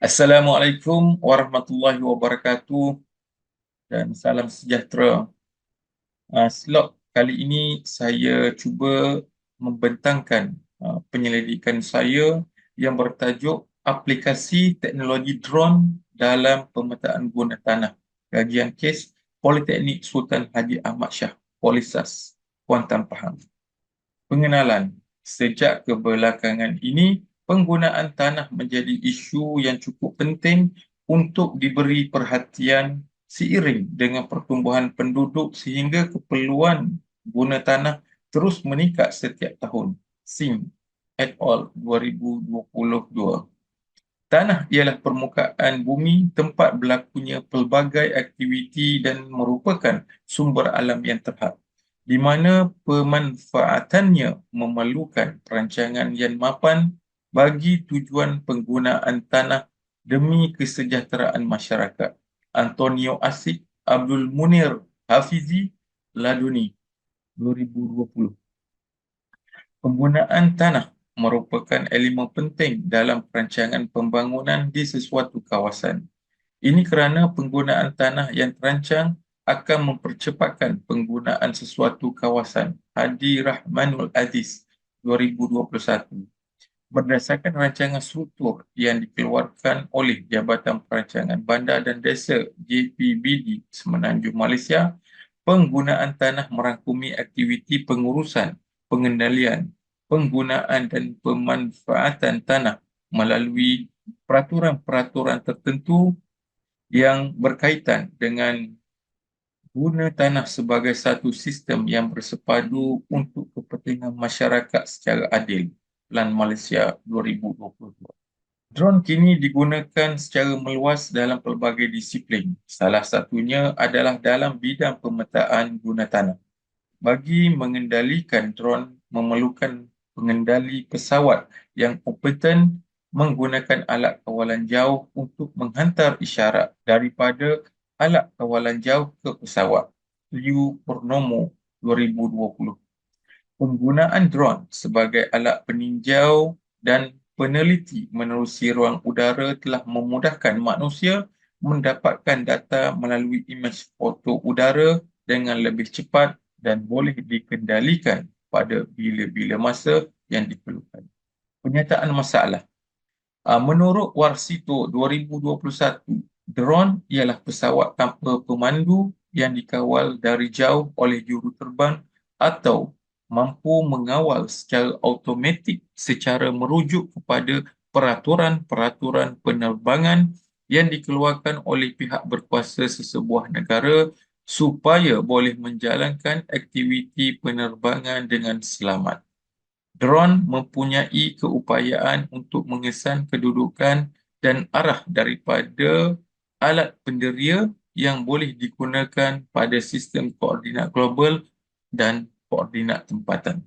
Assalamualaikum warahmatullahi wabarakatuh dan salam sejahtera. Slot kali ini saya cuba membentangkan penyelidikan saya yang bertajuk aplikasi teknologi drone dalam pemetaan guna tanah. Kajian kes Politeknik Sultan Haji Ahmad Shah, Polisas, Kuantan Pahang. Pengenalan. Sejak kebelakangan ini, penggunaan tanah menjadi isu yang cukup penting untuk diberi perhatian seiring dengan pertumbuhan penduduk sehingga keperluan guna tanah terus meningkat setiap tahun. Singh et al. 2022. Tanah ialah permukaan bumi tempat berlakunya pelbagai aktiviti dan merupakan sumber alam yang terhad, di mana pemanfaatannya memerlukan perancangan yang mapan bagi tujuan penggunaan tanah demi kesejahteraan masyarakat. Antonio Asik Abdul Munir Hafizi, Laduni, 2020. Penggunaan tanah merupakan elemen penting dalam perancangan pembangunan di sesuatu kawasan. Ini kerana penggunaan tanah yang terancang akan mempercepatkan penggunaan sesuatu kawasan. Hadi Rahmanul Aziz, 2021. Berdasarkan rancangan struktur yang dikeluarkan oleh Jabatan Perancangan Bandar dan Desa JPBD Semenanjung Malaysia, penggunaan tanah merangkumi aktiviti pengurusan, pengendalian, penggunaan dan pemanfaatan tanah melalui peraturan-peraturan tertentu yang berkaitan dengan guna tanah sebagai satu sistem yang bersepadu untuk kepentingan masyarakat secara adil. Plan Malaysia 2022. Drone kini digunakan secara meluas dalam pelbagai disiplin. Salah satunya adalah dalam bidang pemetaan guna tanah. Bagi mengendalikan drone memerlukan pengendali pesawat yang kompeten menggunakan alat kawalan jauh untuk menghantar isyarat daripada alat kawalan jauh ke pesawat. Liu Purnomo, 2020. Penggunaan drone sebagai alat peninjau dan peneliti menerusi ruang udara telah memudahkan manusia mendapatkan data melalui imej foto udara dengan lebih cepat dan boleh dikendalikan pada bila-bila masa yang diperlukan. Penyataan masalah. Menurut Warsito 2021, drone ialah pesawat tanpa pemandu yang dikawal dari jauh oleh juruterbang atau mampu mengawal secara automatik secara merujuk kepada peraturan-peraturan penerbangan yang dikeluarkan oleh pihak berkuasa sesebuah negara supaya boleh menjalankan aktiviti penerbangan dengan selamat. Drone mempunyai keupayaan untuk mengesan kedudukan dan arah daripada alat penderia yang boleh digunakan pada sistem koordinat global dan koordinat tempatan.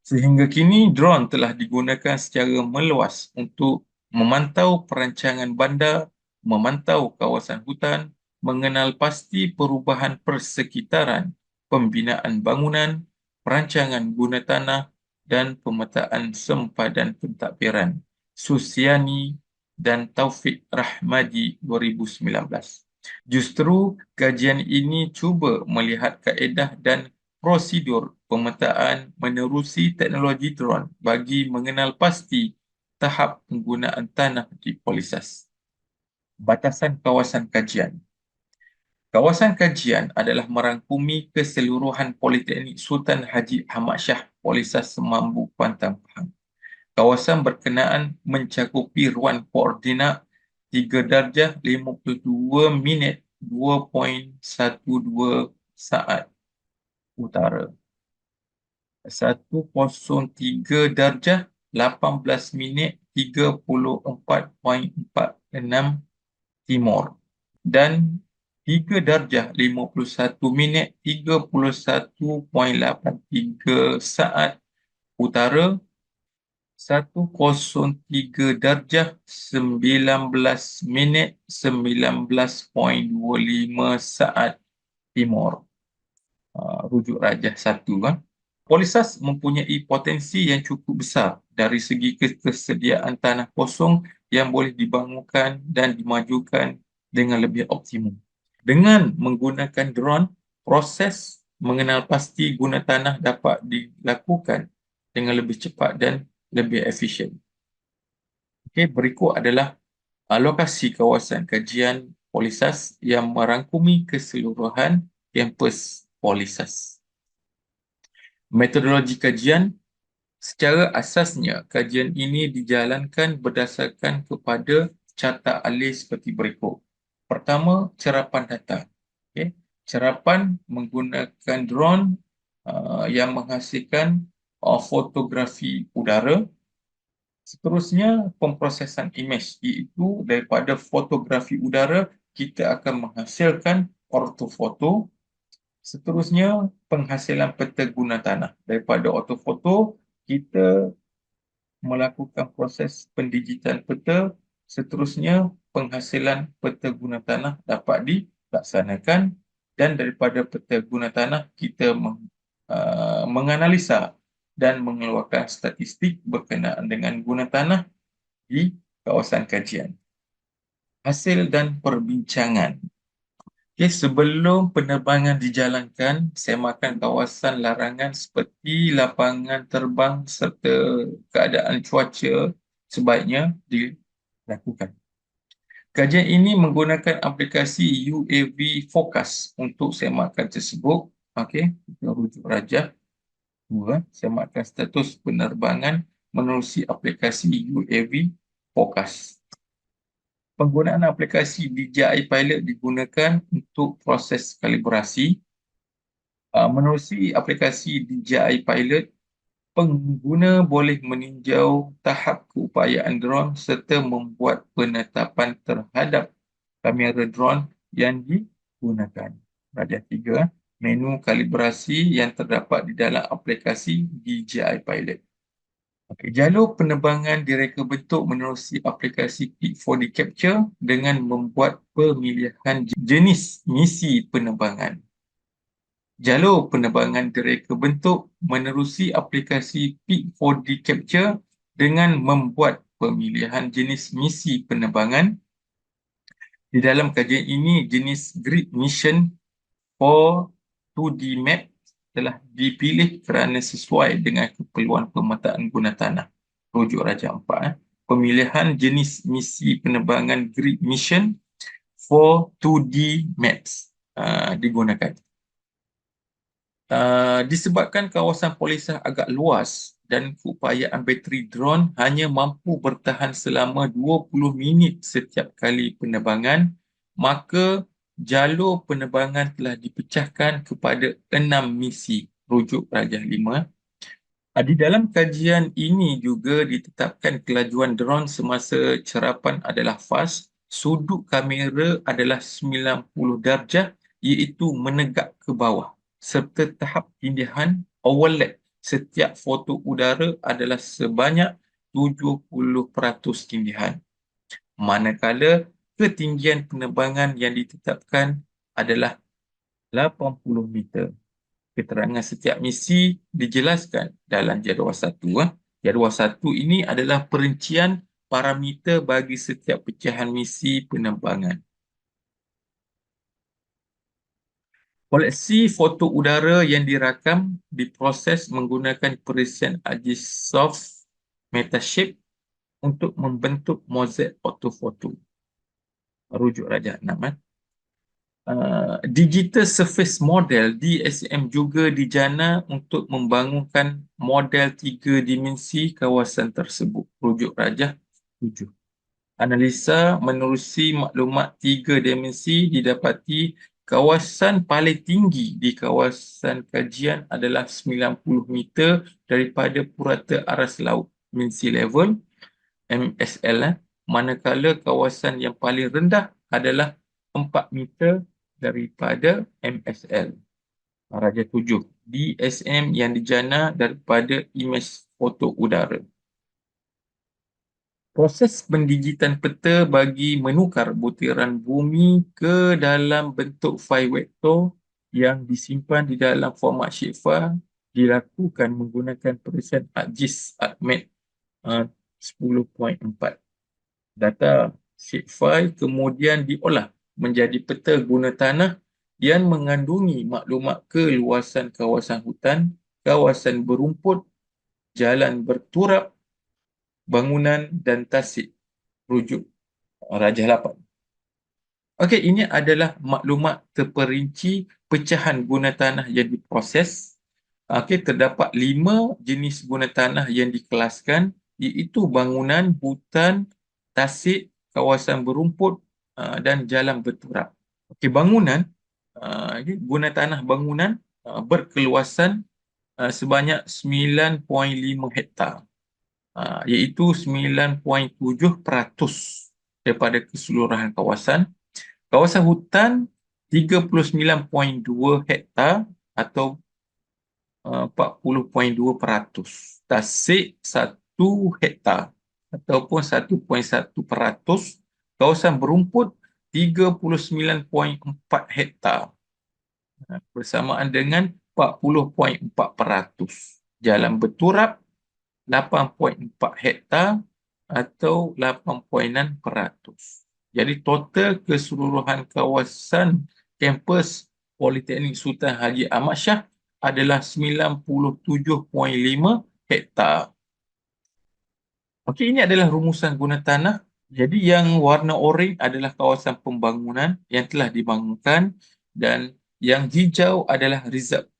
Sehingga kini, drone telah digunakan secara meluas untuk memantau perancangan bandar, memantau kawasan hutan, mengenal pasti perubahan persekitaran, pembinaan bangunan, perancangan guna tanah dan pemetaan sempadan pentadbiran. Susiani dan Taufik Rahmadi, 2019. Justru kajian ini cuba melihat kaedah dan prosedur pemetaan menerusi teknologi drone bagi mengenal pasti tahap penggunaan tanah di Polisas. Batasan kawasan kajian. Kawasan kajian adalah merangkumi keseluruhan Politeknik Sultan Haji Ahmad Shah, Polisas Semambu, Kuantan Pahang. Kawasan berkenaan mencakupi ruang koordinat 3 darjah 52 minit 2.12 saat utara, 103 darjah 18 minit 34.46 timur dan 3 darjah 51 minit 31.83 saat utara, 103 darjah 19 minit 19.25 saat timur. Rujuk rajah 1 kan. Polisas mempunyai potensi yang cukup besar dari segi kesediaan tanah kosong yang boleh dibangunkan dan dimajukan dengan lebih optimum. Dengan menggunakan drone, proses mengenal pasti guna tanah dapat dilakukan dengan lebih cepat dan lebih efisien. Okey, berikut adalah lokasi kawasan kajian Polisas yang merangkumi keseluruhan kampus Polisas. Metodologi kajian, secara asasnya kajian ini dijalankan berdasarkan kepada carta alih seperti berikut. Pertama, cerapan data. Okay. Cerapan menggunakan drone yang menghasilkan fotografi udara. Seterusnya, pemprosesan imej, iaitu daripada fotografi udara, kita akan menghasilkan ortofoto. Seterusnya, penghasilan peta guna tanah. Daripada ortofoto, kita melakukan proses pendigitan peta. Seterusnya, penghasilan peta guna tanah dapat dilaksanakan. Dan daripada peta guna tanah, kita menganalisa dan mengeluarkan statistik berkenaan dengan guna tanah di kawasan kajian. Hasil dan perbincangan. Okay, sebelum penerbangan dijalankan, semakan kawasan larangan seperti lapangan terbang serta keadaan cuaca sebaiknya dilakukan. Kajian ini menggunakan aplikasi UAV Focus untuk semakan tersebut. Okey, kita rujuk rajah 2, semakan status penerbangan menerusi aplikasi UAV Focus. Penggunaan aplikasi DJI Pilot digunakan untuk proses kalibrasi. Menerusi aplikasi DJI Pilot, pengguna boleh meninjau tahap keupayaan drone serta membuat penetapan terhadap kamera drone yang digunakan. Rajah 3, menu kalibrasi yang terdapat di dalam aplikasi DJI Pilot. Okay, jalur penerbangan direka bentuk menerusi aplikasi Peak 4D Capture dengan membuat pemilihan jenis misi penerbangan. Jalur penerbangan direka bentuk menerusi aplikasi Peak 4D Capture dengan membuat pemilihan jenis misi penerbangan. Di dalam kajian ini, jenis Grid Mission for 2D Map telah dipilih kerana sesuai dengan keperluan pemetaan guna tanah. Rujuk rajah 4. Pemilihan jenis misi penerbangan Grid Mission for 2D Maps digunakan. Disebabkan kawasan Polisas agak luas dan keupayaan bateri drone hanya mampu bertahan selama 20 minit setiap kali penerbangan, maka jalur penerbangan telah dipecahkan kepada 6 misi. Rujuk rajah 5. Di dalam kajian ini juga ditetapkan kelajuan drone semasa cerapan adalah fast, sudut kamera adalah 90 darjah iaitu menegak ke bawah, serta tahap tindihan overlap setiap foto udara adalah sebanyak 70% tindihan. Manakala ketinggian penerbangan yang ditetapkan adalah 80 meter. Keterangan setiap misi dijelaskan dalam jadual 1. Jadual 1 ini adalah perincian parameter bagi setiap pecahan misi penerbangan. Koleksi foto udara yang dirakam diproses menggunakan perisian Agisoft Metashape untuk membentuk mozaik ortofoto. Rujuk rajah 6. Digital Surface Model DSM juga dijana untuk membangunkan model 3 dimensi kawasan tersebut. Rujuk rajah 7. Analisa menerusi maklumat 3 dimensi didapati kawasan paling tinggi di kawasan kajian adalah 90 meter daripada purata aras laut mean sea level MSL, manakala kawasan yang paling rendah adalah 4 meter daripada MSL. Rajah 7. DSM yang dijana daripada imej foto udara. Proses pendigitan peta bagi menukar butiran bumi ke dalam bentuk fail vektor yang disimpan di dalam format shapefile dilakukan menggunakan perisian ArcGIS ArcMap 10.4. Data shapefile kemudian diolah menjadi peta guna tanah yang mengandungi maklumat keluasan kawasan hutan, kawasan berumput, jalan berturap, bangunan dan tasik. Rujuk Rajah 8. Okey, ini adalah maklumat terperinci pecahan guna tanah yang diproses. Okey, terdapat 5 jenis guna tanah yang dikelaskan, iaitu bangunan, hutan, tasik, kawasan berumput dan jalan berturap. Okey, bangunan, guna tanah bangunan berkeluasan sebanyak 9.5 hektar, iaitu 9.7% daripada keseluruhan kawasan. Kawasan hutan 39.2 hektar atau 40.2%. Tasik 1 hektar ataupun 1.1%. Kawasan berumput 39.4 hektar bersamaan dengan 40.4%. Jalan berturap 8.4 hektar atau 8.6%. Jadi total keseluruhan kawasan kampus Politeknik Sultan Haji Ahmad Shah adalah 97.5 hektar. Okey, ini adalah rumusan guna tanah. Jadi yang warna oranye adalah kawasan pembangunan yang telah dibangunkan dan yang hijau adalah reserve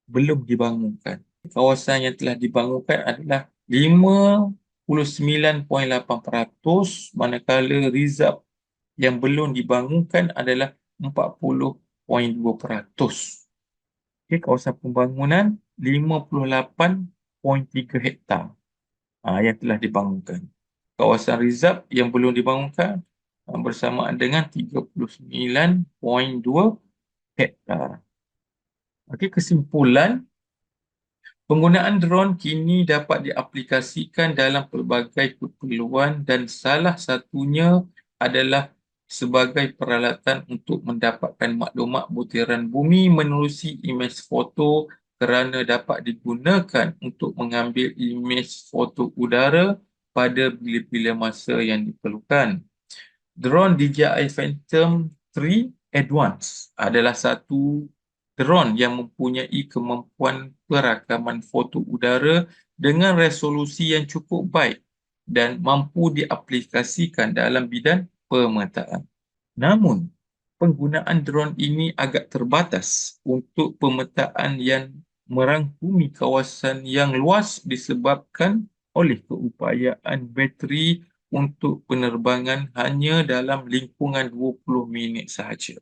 belum dibangunkan. Kawasan yang telah dibangunkan adalah 59.8%, manakala reserve yang belum dibangunkan adalah 40.2%. Okey, kawasan pembangunan 58.3 hektar yang telah dibangunkan. Kawasan reserve yang belum dibangunkan bersamaan dengan 39.2 hektar. Okey, kesimpulan, penggunaan drone kini dapat diaplikasikan dalam pelbagai keperluan dan salah satunya adalah sebagai peralatan untuk mendapatkan maklumat butiran bumi menerusi imej foto kerana dapat digunakan untuk mengambil imej foto udara pada bila-bila masa yang diperlukan. Drone DJI Phantom 3 Advance adalah satu drone yang mempunyai kemampuan perakaman foto udara dengan resolusi yang cukup baik dan mampu diaplikasikan dalam bidang pemetaan. Namun, penggunaan drone ini agak terbatas untuk pemetaan yang merangkumi kawasan yang luas disebabkan oleh keupayaan bateri untuk penerbangan hanya dalam lingkungan 20 minit sahaja.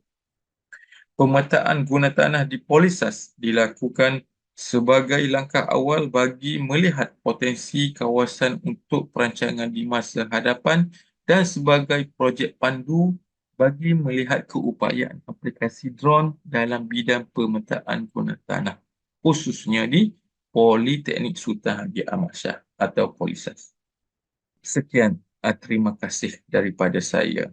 Pemetaan guna tanah di Polisas dilakukan sebagai langkah awal bagi melihat potensi kawasan untuk perancangan di masa hadapan dan sebagai projek pandu bagi melihat keupayaan aplikasi drone dalam bidang pemetaan guna tanah, khususnya di Politeknik Sultan Haji Ahmad Shah atau Polisas. Sekian, terima kasih daripada saya.